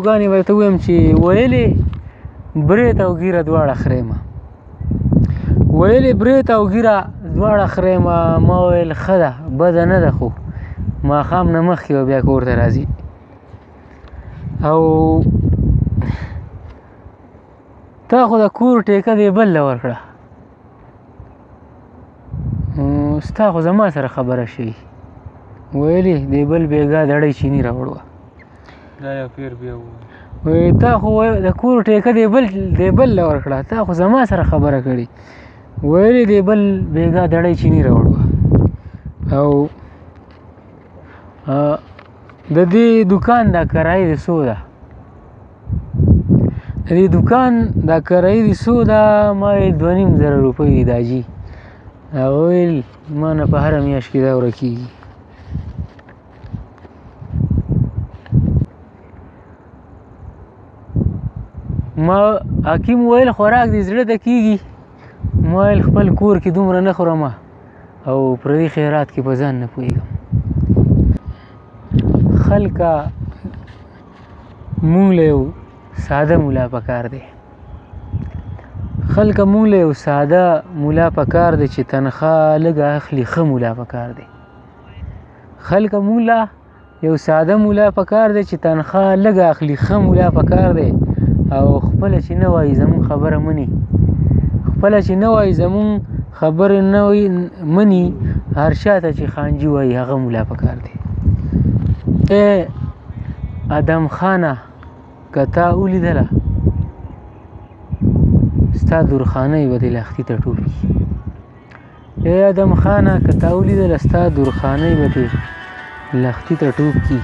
ګانې به ته ووایم چې ویلې برېت او ږیره دواړه خریمه ویلې برېت او ږیره دواړه خریمه ما وویل ښه ده بده نه ده خو ماښام نه مخکې به بیا کور ته راځي او تا خو د کور ټیکه دې بل له ورکړه ستا خو زما سره خبره شوي ویلې دې بل بېګا دړی چیني راوړوه دا یو پیر بیا وایي تا خو د کور ټیکه دې بل له ورکړه تا خو زما سره خبره کړې ویلې دې بل بېګا دړی چیني راوړوه او د دې دوکان دا کرایه دې څو ده د دې دوکان دا کرایه دې څو ده ما یې 2500 روپۍ دي دا جي هغه ویل ما نه په هره میاشت کې دا ورکېږي ما حکیم ویل خوراک دې زړه ته کېږي ما ویل خپل کور کې دومره نه خورم او پردي خیرات کې په ځان نه پوهېږم خلکه مونږ له یو ساده مولا پکار دی خلکه مونږ له یو ساده مولا پکار دی چې تنخواه لږه اخلي ښه مولا پکار دی خلکه مونږ له یو ساده مولا پکار دی چې تنخواه لږه اخلي ښه مولا پکار دی او خپله چې نه وایي زمونږ خبره مني خپله چې نه وایي زمونږ خبرې نه مني هر چا ته چې خانجي وایي هغه مولا پکار دی ای ادم خانه که تا ولیدله ستا درخانۍ به دې لښتي ته ټوپي ای ادم خانه که تا ولیدله ستا درخانۍ به دې لښتي ته ټوپ کي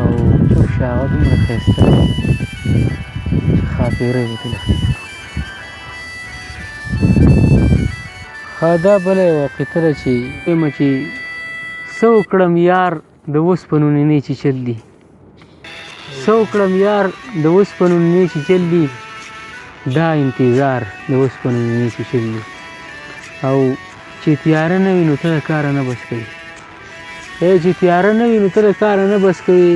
او چوپ شه هغه دومره ښایسته دی چې ښاپېری به دې لښتي ته ښه دا بله یوه واقعه ده چې وایم چې څه وکړم یار د اوسپنو نینې چې چل دي څه وکړم یار د اوسپنو نینې چې چل دي دا انتظار د اوسپنو نینې چې چل دي او چې تیاره نه وي نو ته د کاره نه بس کوي چې تیاره نه وي نو ته د کاره نه بس کوي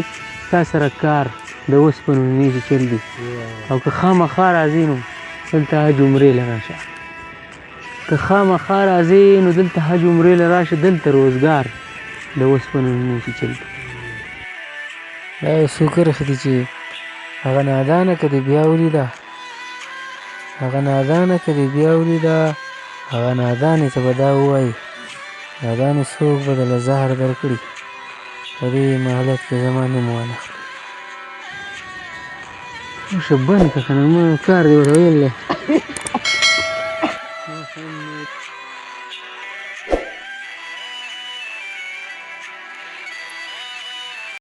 ستا سره کار د اوسپنو نینې چې چل دي او که خامخا راځې نو دلته حج عمرې له راشه که خامخا راځې نو دلته حج عمرې له راشه دلته روزګار د اوسپنو نینې چې چل دي دا یو څو کرښې دي چې هغه نادانه که دې بیا ولیده هغه نادانه که دې بیا ولیده هغه نادانې ته به دا ووایي نادانې څوک به دله زهر درکړي په دې مهلت کې زما نوم وانخلي شه بند که که نه ما کار دې ورته ویل دی